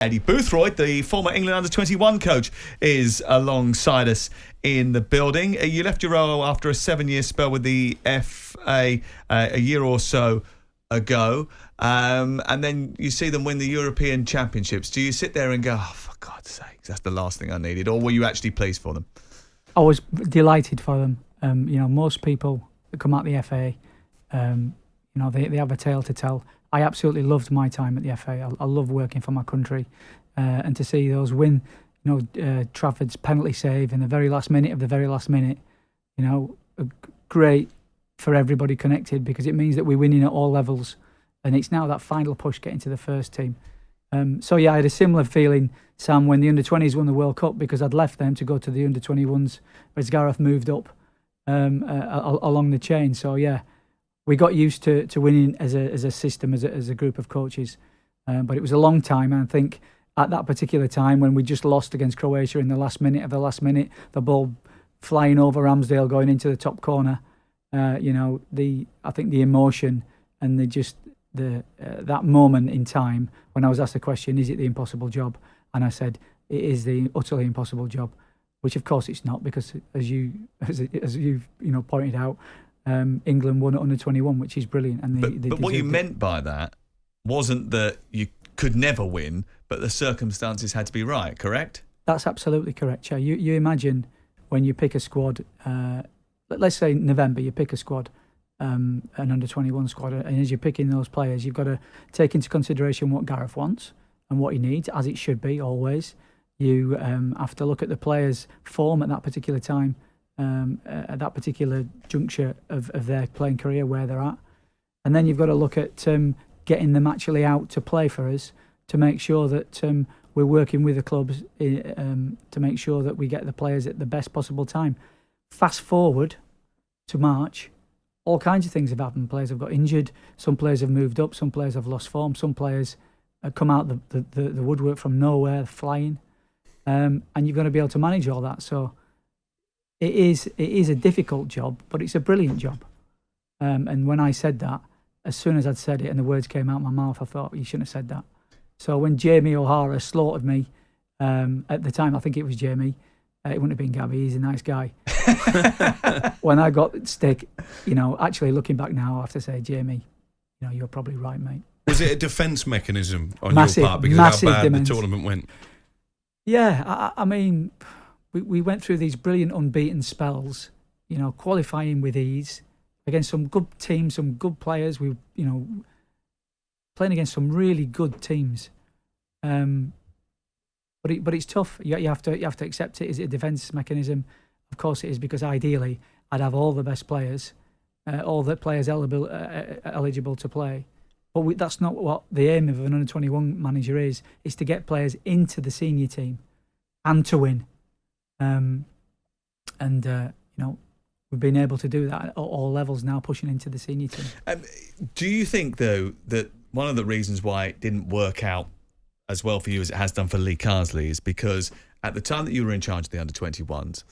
Aidy Boothroyd, the former England under-21 coach, is alongside us in the building. You left your role after a 7-year spell with the FA a year or so ago, and then you see them win the European Championships. Do you sit there and go, oh, for God's sake, that's the last thing I needed, or were you actually pleased for them? I was delighted for them. Most people that come out the FA, they have a tale to tell. I absolutely loved my time at the FA. I love working for my country, and to see those win, Trafford's penalty save in the very last minute of the very last minute, great for everybody connected, because it means that we're winning at all levels, and it's now that final push getting to the first team. I had a similar feeling, Sam, when the under-20s won the World Cup, because I'd left them to go to the under-21s as Gareth moved up along the chain. So yeah, we got used to winning as a system, as a group of coaches, but it was a long time. And I think at that particular time, when we just lost against Croatia in the last minute of the last minute, the ball flying over Ramsdale going into the top corner, I think the emotion and that moment in time when I was asked the question, is it the impossible job? And I said, it is the utterly impossible job, which of course it's not, because as you've pointed out, England won at under-21, which is brilliant. And but what you meant by that wasn't that you could never win, but the circumstances had to be right, correct? That's absolutely correct, Chair. You imagine when you pick a squad, let's say November, you pick a squad, an under-21 squad, and as you're picking those players, you've got to take into consideration what Gareth wants and what he needs, as it should be always. You have to look at the players' form at that particular time, at that particular juncture of their playing career, where they're at. And then you've got to look at getting them actually out to play for us, to make sure that we're working with the clubs to make sure that we get the players at the best possible time. Fast forward to March, all kinds of things have happened. Players have got injured, some players have moved up, some players have lost form, some players have come out the woodwork from nowhere, flying. And you've got to be able to manage all that. So it is a difficult job, but it's a brilliant job. And when I said that, as soon as I'd said it and the words came out of my mouth, I thought, you shouldn't have said that. So when Jamie O'Hara slaughtered me, at the time, I think it was Jamie, it wouldn't have been Gabby, he's a nice guy. When I got stick, actually looking back now, I have to say, Jamie, you're probably right, mate. Was it a defence mechanism on your part because of how bad the tournament went? Yeah, I mean, we went through these brilliant unbeaten spells, qualifying with ease against some good teams, some good players. We, playing against some really good teams. But it's tough. You have to accept it. Is it a defence mechanism? Of course it is, because ideally I'd have all the best players, all the players eligible to play. But that's not what the aim of an under-21 manager is. Is to get players into the senior team and to win. We've been able to do that at all levels now, pushing into the senior team. Do you think, though, that one of the reasons why it didn't work out as well for you as it has done for Lee Carsley is because at the time that you were in charge of the under-21s,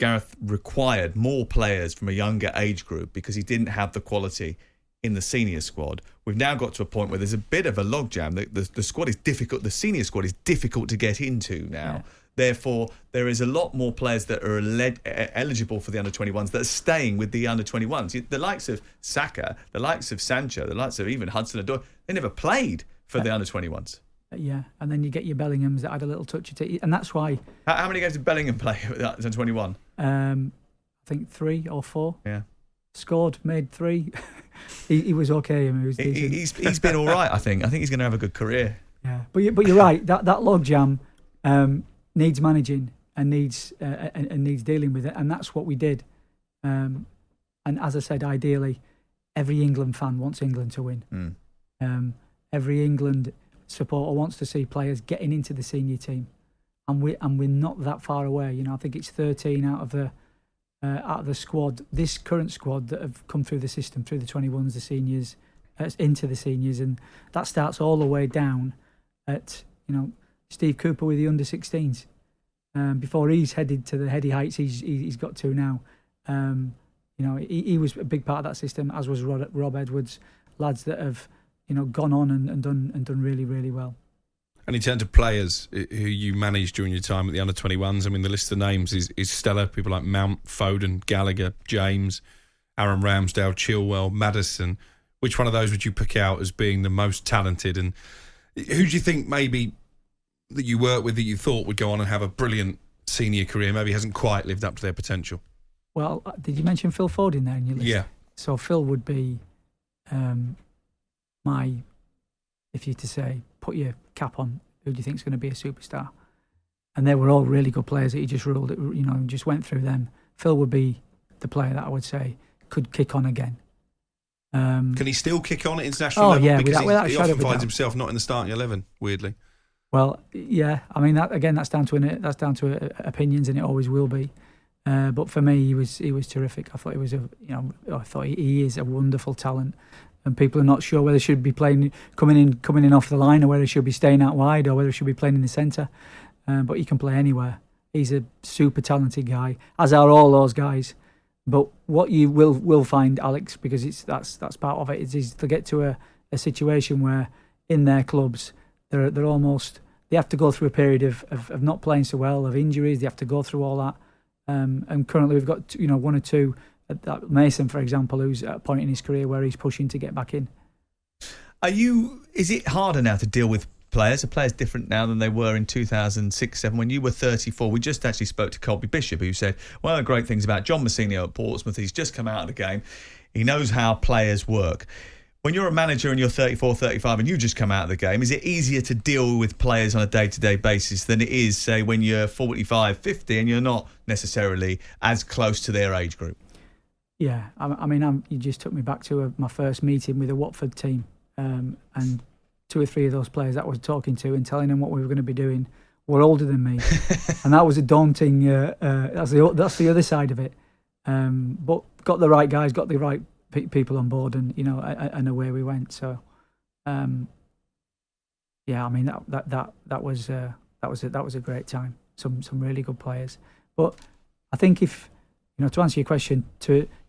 Gareth required more players from a younger age group because he didn't have the quality in the senior squad. We've now got to a point where there's a bit of a logjam. The squad is difficult. The senior squad is difficult to get into now. Yeah. Therefore, there is a lot more players that are eligible for the under-21s that are staying with the under-21s. The likes of Saka, the likes of Sancho, the likes of even Hudson-Odoi, they never played for the under-21s. Yeah, and then you get your Bellinghams that had a little touch of it, and that's why. How many games did Bellingham play at the under-21? I think 3 or 4. Yeah. Scored, made 3. he was okay. I mean, he's been all right. I think he's going to have a good career. Yeah, but you're right. That logjam needs managing and needs dealing with it, and that's what we did. And as I said, ideally, every England fan wants England to win. Every England supporter wants to see players getting into the senior team, and we're not that far away. I think it's 13 out of the squad, this current squad, that have come through the system, through the 21s, the seniors, into the seniors, and that starts all the way down at Steve Cooper with the under-16s. Before he's headed to the heady heights he's got to now. He was a big part of that system, as was Rob Edwards, lads that have gone on and done really, really well. And in terms of players who you managed during your time at the under-21s, I mean, the list of names is stellar. People like Mount, Foden, Gallagher, James, Aaron Ramsdale, Chilwell, Maddison. Which one of those would you pick out as being the most talented? And who do you think maybe that you worked with that you thought would go on and have a brilliant senior career, maybe hasn't quite lived up to their potential? Well, did you mention Phil Foden there in your list? Yeah. So Phil would be my, if you to say, put your cap on, who do you think is going to be a superstar? And they were all really good players that he just ruled, just went through them. Phil would be the player that I would say could kick on again. Can he still kick on at international level? Yeah, because without he often finds himself not in the starting 11, weirdly. Well, yeah, I mean that's down to opinions, and it always will be. But for me, he was terrific. I thought he is a wonderful talent, and people are not sure whether he should be playing coming in off the line, or whether he should be staying out wide, or whether he should be playing in the centre. But he can play anywhere. He's a super talented guy, as are all those guys. But what you will find, Alex, because that's part of it, is to get to a situation where in their clubs they're almost, they have to go through a period of not playing so well, of injuries. They have to go through all that. And currently we've got one or two. Mason, for example, who's at a point in his career where he's pushing to get back in. Is it harder now to deal with players? Are players different now than they were in 2006-07 when you were 34? We just actually spoke to Colby Bishop, who said one of the great things about John Mousinho at Portsmouth, he's just come out of the game. He knows how players work. When you're a manager and you're 34, 35 and you just come out of the game, is it easier to deal with players on a day-to-day basis than it is, say, when you're 45, 50 and you're not necessarily as close to their age group? Yeah, I mean, you just took me back to my first meeting with a Watford team, and 2 or 3 of those players that I was talking to and telling them what we were going to be doing were older than me, and that was a daunting. That's the other side of it. But got the right guys, got the right people on board, and and away we went. So, yeah, I mean that was a great time. Some really good players. But I think if to answer your question,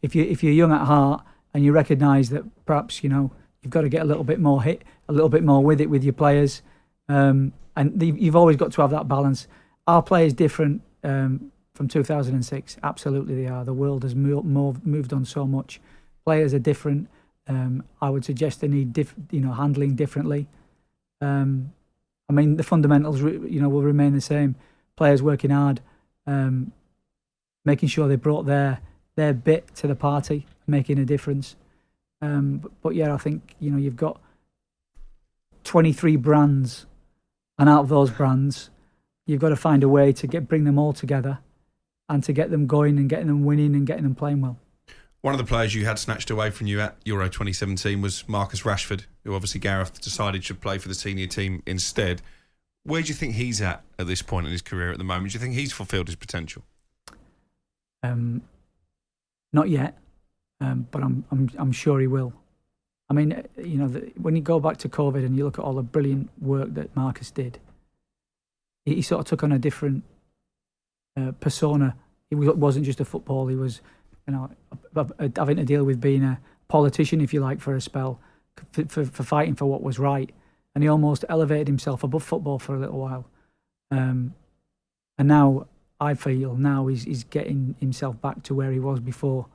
if you're young at heart and you recognise that perhaps you've got to get a little bit more with it with your players, and you've always got to have that balance. Are players different from 2006? Absolutely, they are. The world has moved on so much. Players are different. I would suggest they need handling differently. I mean, the fundamentals will remain the same. Players working hard, making sure they brought their bit to the party, making a difference. But yeah, I think you've got 23 brands, and out of those brands, you've got to find a way to bring them all together, and to get them going and getting them winning and getting them playing well. One of the players you had snatched away from you at Euro 2017 was Marcus Rashford, who obviously Gareth decided should play for the senior team instead. Where do you think he's at this point in his career at the moment? Do you think he's fulfilled his potential? Not yet, but I'm sure he will. I mean, when you go back to COVID and you look at all the brilliant work that Marcus did, he sort of took on a different persona. He wasn't just a footballer. He was, having to deal with being a politician, if you like, for a spell, for fighting for what was right, and he almost elevated himself above football for a little while. And now I feel he's getting himself back to where he was before.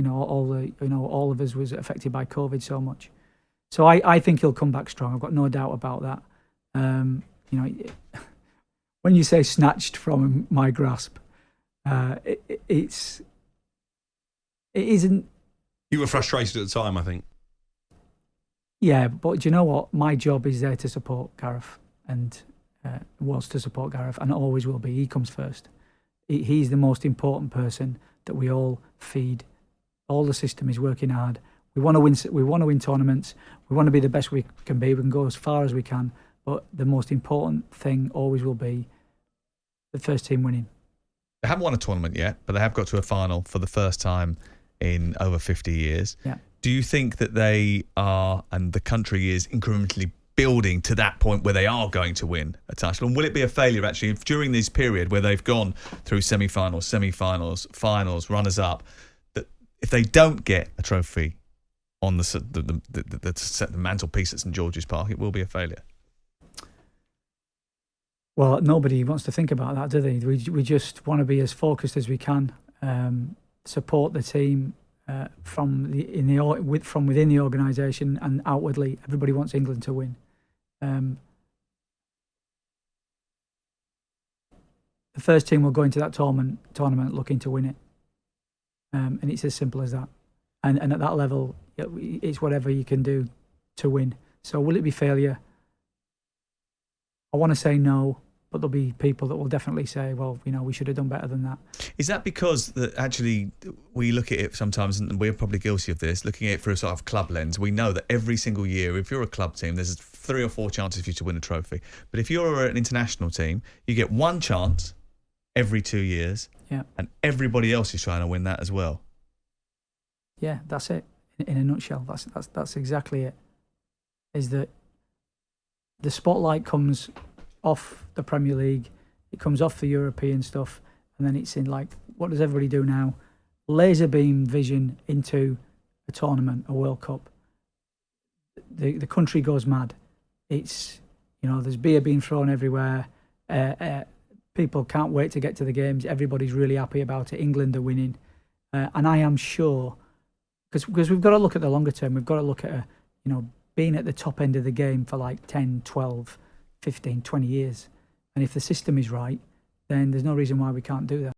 All of us was affected by COVID so much. So I think he'll come back strong. I've got no doubt about that. When you say snatched from my grasp, it isn't. You were frustrated at the time, I think. Yeah, but do you know what? My job is there to support Gareth, and was to support Gareth, and always will be. He comes first. He's the most important person that we all feed. All the system is working hard. We want to win. We want to win tournaments. We want to be the best we can be. We can go as far as we can. But the most important thing always will be the first team winning. They haven't won a tournament yet, but they have got to a final for the first time in over 50 years. Yeah. Do you think that they are, and the country is incrementally building to that point where they are going to win a title? And will it be a failure, actually, if during this period where they've gone through semi-finals, finals, runners-up, that if they don't get a trophy on the mantelpiece at St George's Park, it will be a failure? Well, nobody wants to think about that, do they? We just want to be as focused as we can, support the team from within the organisation and outwardly. Everybody wants England to win. The first team will go into that tournament looking to win it, and it's as simple as that. And at that level, it's whatever you can do to win. So will it be failure? I want to say no, but there'll be people that will definitely say, well, we should have done better than that. Is that because that actually we look at it sometimes, and we're probably guilty of this, looking at it through a sort of club lens? We know that every single year, if you're a club team, there's 3 or 4 chances for you to win a trophy. But if you're an international team, you get 1 chance every 2 years, and everybody else is trying to win that as well. Yeah, that's it. In a nutshell, that's exactly it. Is that the spotlight comes off the Premier League, it comes off the European stuff, and then it's in what does everybody do now? Laser beam vision into a tournament, a World Cup. The country goes mad. It's there's beer being thrown everywhere. People can't wait to get to the games. Everybody's really happy about it. England are winning, and I am sure because we've got to look at the longer term. We've got to look at being at the top end of the game for 10, 12, 15, 20 years. And if the system is right, then there's no reason why we can't do that.